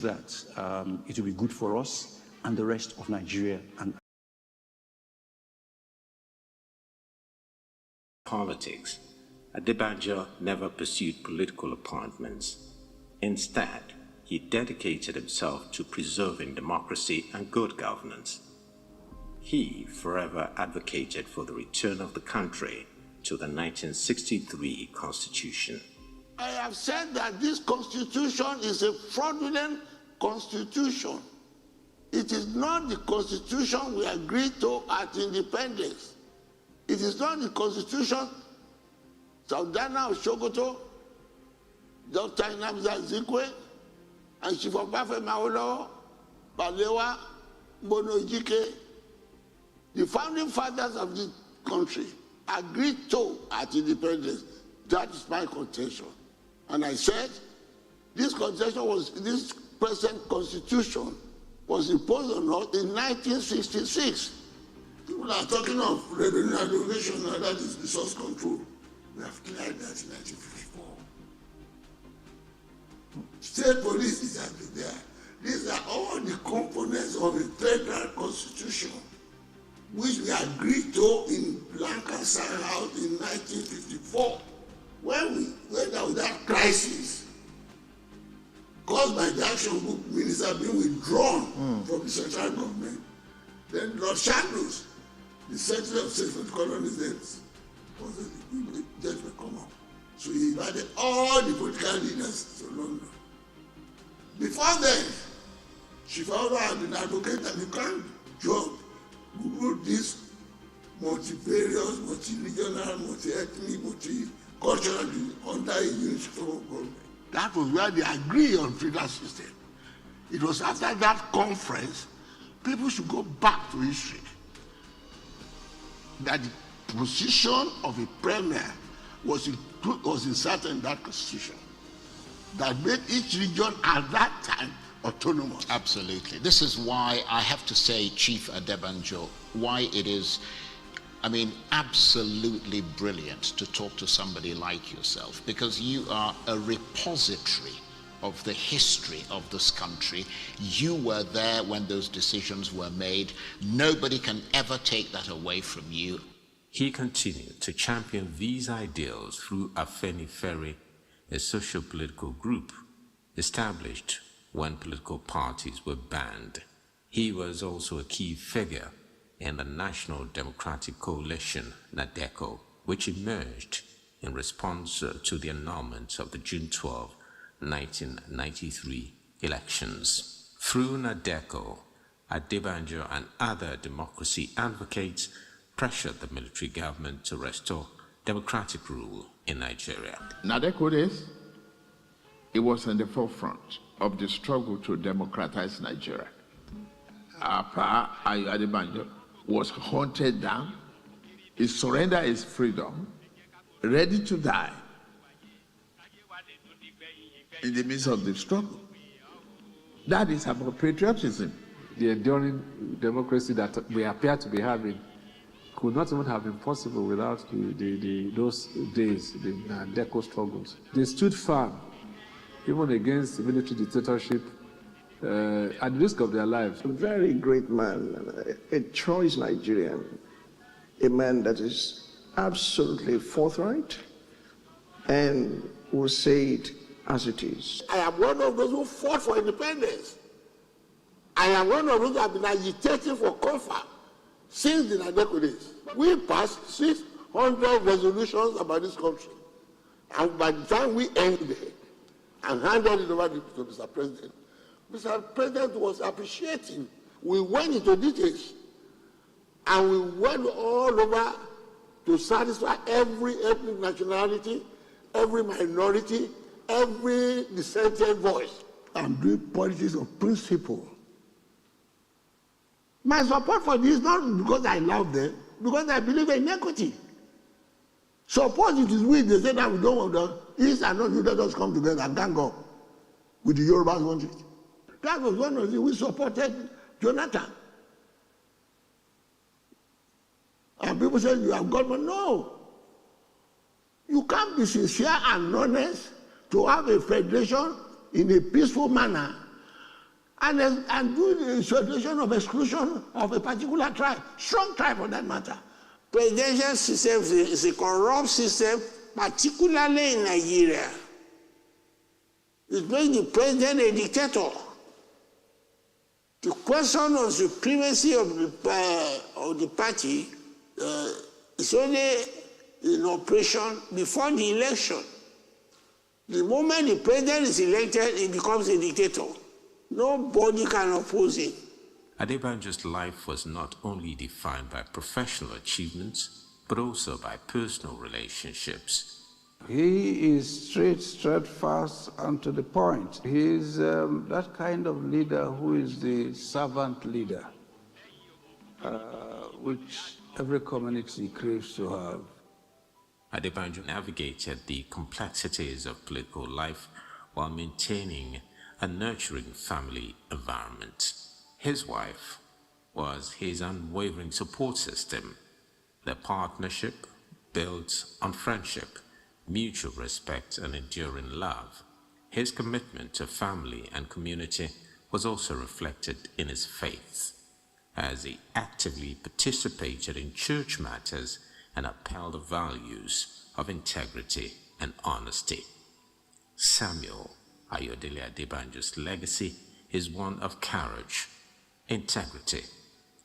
that it will be good for us and the rest of Nigeria and politics. Adebanjo never pursued political appointments. Instead, he dedicated himself to preserving democracy and good governance. He forever advocated for the return of the country to the 1963 Constitution. I have said that this Constitution is a fraudulent Constitution. It is not the Constitution we agreed to at independence. It is not the Constitution Saudana Oshogoto, Dr. Inamza Zikwe, and Shifobafe Maolo, Balewa, Bono Ijike, the founding fathers of this country agreed to at independence. That is my contention. And I said, this present constitution was imposed on us in 1966. People are talking of revenue aggregation, and that is resource control. We have cleared that in 1954. State police is there. These are all the components of a federal constitution, which we agreed to in Lancaster House in 1954. When we went out that crisis caused by the action book minister being withdrawn from the central government, then Lord Shadows, the Secretary of State for the Colonies, was the judgment come up. So he invited all the political leaders to London. Before then, she found out an advocate that you can't job Google this multivarious, multi-regional, multi-ethnic, multi-cultural under a unit form of government. That was where they agreed on federal system. It was after that conference, people should go back to history, that the position of a premier was inserted in that constitution that made each region at that time autonomous. Absolutely. This is why I have to say, Chief Adebanjo, why it is, I mean, absolutely brilliant to talk to somebody like yourself, because you are a repository of the history of this country. You were there when those decisions were made. Nobody can ever take that away from you. He continued to champion these ideals through Afenifere, a socio-political group established when political parties were banned. He was also a key figure in the National Democratic Coalition, NADECO, which emerged in response to the annulment of the June 12, 1993 elections. Through NADECO, Adebanjo and other democracy advocates pressured the military government to restore democratic rule in Nigeria. NADECO days, it was in the forefront of the struggle to democratize Nigeria. Apa Ayo Adebanjo was hunted down. He surrendered his freedom, ready to die in the midst of the struggle. That is about patriotism. The enduring democracy that we appear to be having could not even have been possible without those days, the NADECO struggles. They stood firm, even against military dictatorship, at the risk of their lives. A very great man, a choice Nigerian, a man that is absolutely forthright and will say it as it is. I am one of those who fought for independence. I am one of those who have been agitating for comfort since the NADECO days. We passed 600 resolutions about this country. And by the time we ended and handed it over to Mr. President was appreciating. We went into details and we went all over to satisfy every ethnic nationality, every minority, every dissenting voice. I'm doing politics of principle. My support for this is not because I love them, because I believe in equity. Suppose it is we, they say that we don't want the East and North, let us come together and gang up with the Yorubas want it. That was one of the we supported Jonathan. And people say you have government. No. You can't be sincere and honest to have a federation in a peaceful manner and do the situation of exclusion of a particular tribe, strong tribe for that matter. Presidential system is a corrupt system, particularly in Nigeria. It makes the president a dictator. The question of supremacy of the party is only in operation before the election. The moment the president is elected, he becomes a dictator. Nobody can oppose him. Adebanjo's life was not only defined by professional achievements, but also by personal relationships. He is straight, steadfast, and to the point. He is that kind of leader who is the servant leader, which every community craves to have. Adebanjo navigated the complexities of political life while maintaining a nurturing family environment. His wife was his unwavering support system. Their partnership built on friendship, mutual respect, and enduring love. His commitment to family and community was also reflected in his faith, as he actively participated in church matters and upheld the values of integrity and honesty. Samuel Ayo Adebanjo's legacy is one of courage, integrity,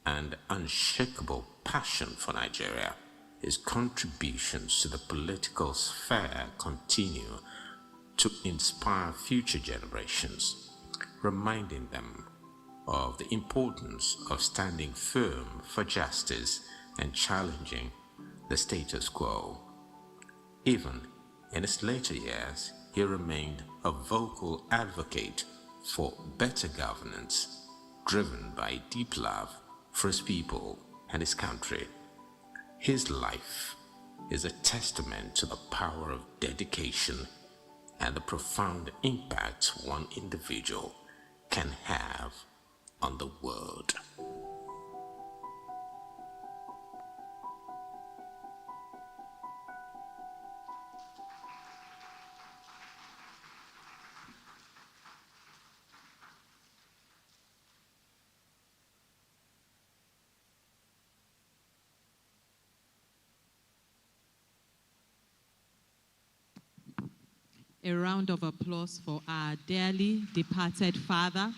and unshakable passion for Nigeria. His contributions to the political sphere continue to inspire future generations, reminding them of the importance of standing firm for justice and challenging the status quo. Even in his later years, he remained a vocal advocate for better governance, driven by deep love for his people and his country. His life is a testament to the power of dedication and the profound impact one individual can have on the world. A round of applause for our dearly departed father,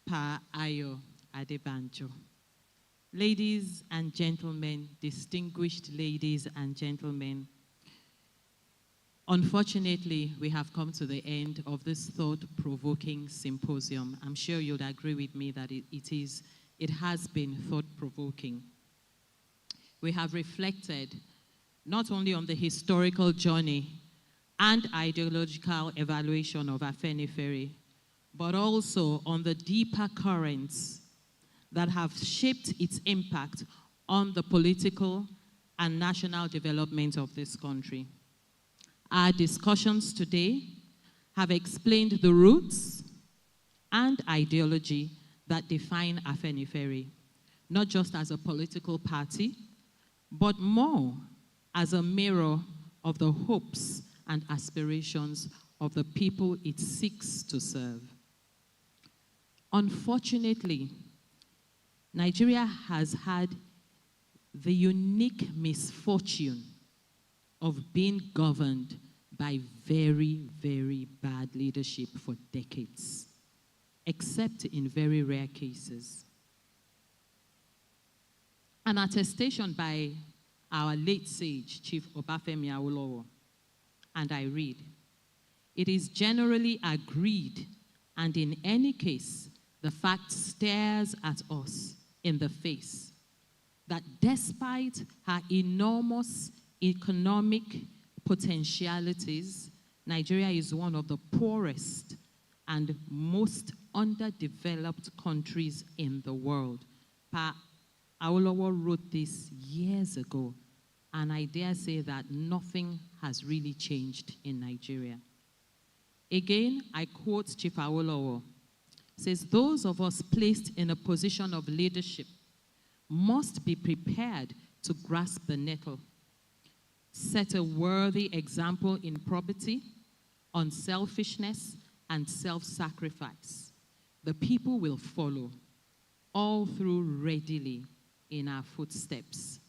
Pa Ayo Adebanjo. Ladies and gentlemen, distinguished ladies and gentlemen, unfortunately, we have come to the end of this thought-provoking symposium. I'm sure you'd agree with me that it has been thought-provoking. We have reflected not only on the historical journey and ideological evaluation of Afenifere, but also on the deeper currents that have shaped its impact on the political and national development of this country. Our discussions today have explained the roots and ideology that define Afenifere, not just as a political party, but more as a mirror of the hopes and aspirations of the people it seeks to serve. Unfortunately, Nigeria has had the unique misfortune of being governed by very, very bad leadership for decades, except in very rare cases. An attestation by our late sage, Chief Obafemi Awolowo, and I read, "It is generally agreed, and in any case, the fact stares at us in the face, that despite her enormous economic potentialities, Nigeria is one of the poorest and most underdeveloped countries in the world." Pa Awolowo wrote this years ago, and I dare say that nothing has really changed in Nigeria. Again, I quote Chief Awolowo, says, "Those of us placed in a position of leadership must be prepared to grasp the nettle, set a worthy example in probity, unselfishness, and self-sacrifice, the people will follow, all through readily in our footsteps.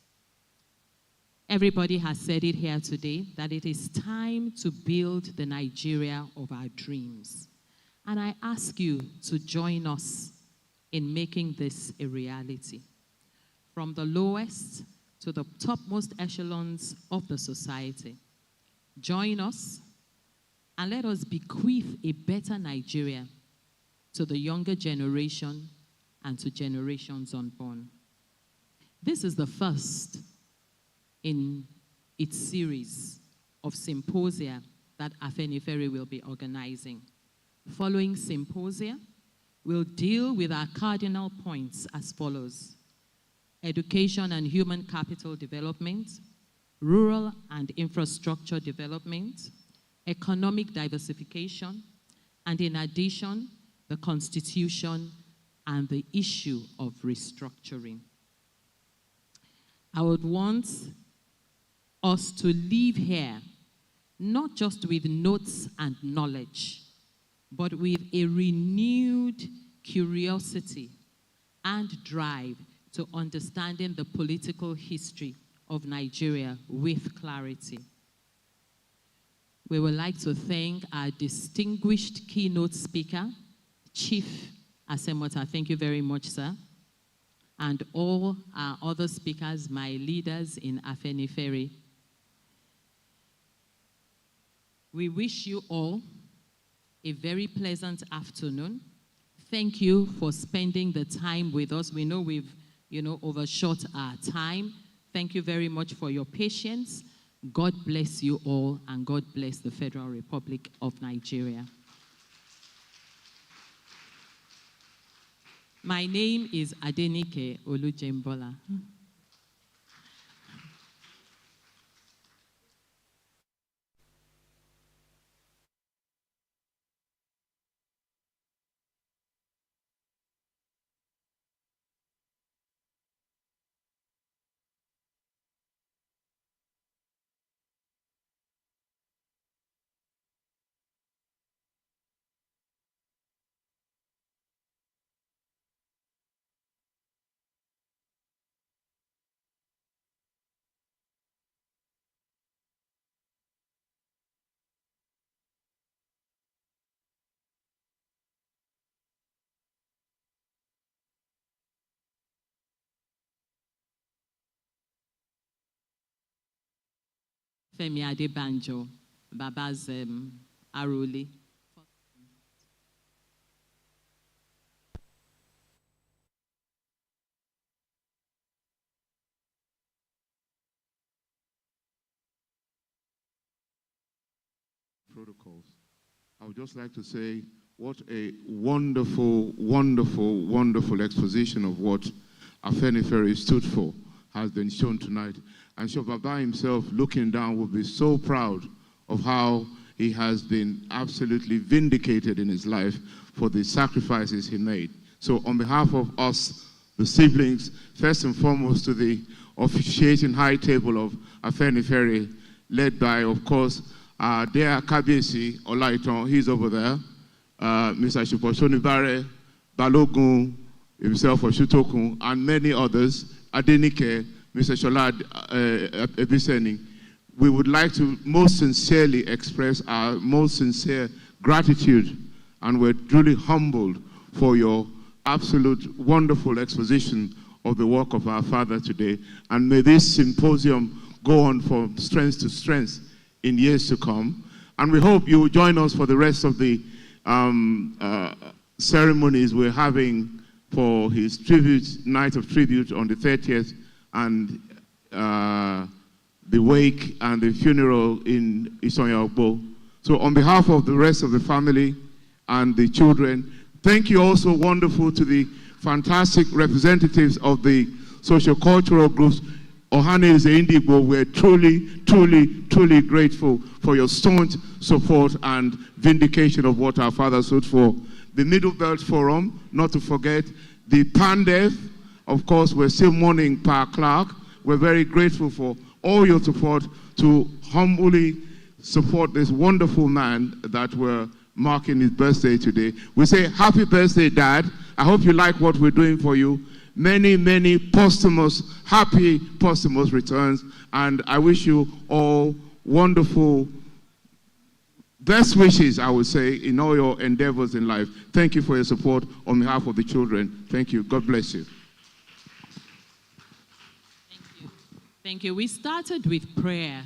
Everybody has said it here today, that it is time to build the Nigeria of our dreams. And I ask you to join us in making this a reality. From the lowest to the topmost echelons of the society. Join us and let us bequeath a better Nigeria to the younger generation and to generations unborn. This is the first in its series of symposia that Afenifere will be organizing. Following symposia, we'll deal with our cardinal points as follows: education and human capital development, rural and infrastructure development, economic diversification, and in addition, the Constitution and the issue of restructuring. I would want us to leave here not just with notes and knowledge, but with a renewed curiosity and drive to understanding the political history of Nigeria with clarity. We would like to thank our distinguished keynote speaker, Chief Asemota. Thank you very much, sir. And all our other speakers, my leaders in Afenifere. We wish you all a very pleasant afternoon. Thank you for spending the time with us. We know we've overshot our time. Thank you very much for your patience. God bless you all, and God bless the Federal Republic of Nigeria. My name is Adenike Olujembola. Ayo Adebanjo, Baba's Aruli. Protocols. I would just like to say what a wonderful, wonderful, wonderful exposition of what Afenifere stood for has been shown tonight. And Sir Baba himself, looking down, will be so proud of how he has been absolutely vindicated in his life for the sacrifices he made. So on behalf of us, the siblings, first and foremost to the officiating high table of Afenifere, led by, of course, dear Kabiyesi Olaitan, he's over there, Mr. Shiposhonibare, Balogun, himself, Oshutokun, and many others, Adenike, Mr. Shola Ebiseni. We would like to most sincerely express our most sincere gratitude, and we're truly humbled for your absolute wonderful exposition of the work of our father today. And may this symposium go on from strength to strength in years to come. And we hope you will join us for the rest of the ceremonies we're having for his night of tribute on the 30th, and the wake and the funeral in Isonya Ogbo. So on behalf of the rest of the family and the children, thank you also wonderful to the fantastic representatives of the socio-cultural groups. Ohaneze Indigbo, we're truly, truly, truly grateful for your staunch support and vindication of what our father stood for. The Middle Belt Forum, not to forget, the PANDEF, of course, we're still mourning Pa Clark. We're very grateful for all your support to humbly support this wonderful man that we're marking his birthday today. We say, happy birthday, Dad. I hope you like what we're doing for you. Many, many happy posthumous returns. And I wish you all wonderful best wishes, I would say, in all your endeavors in life. Thank you for your support on behalf of the children. Thank you. God bless you. Thank you. We started with prayer.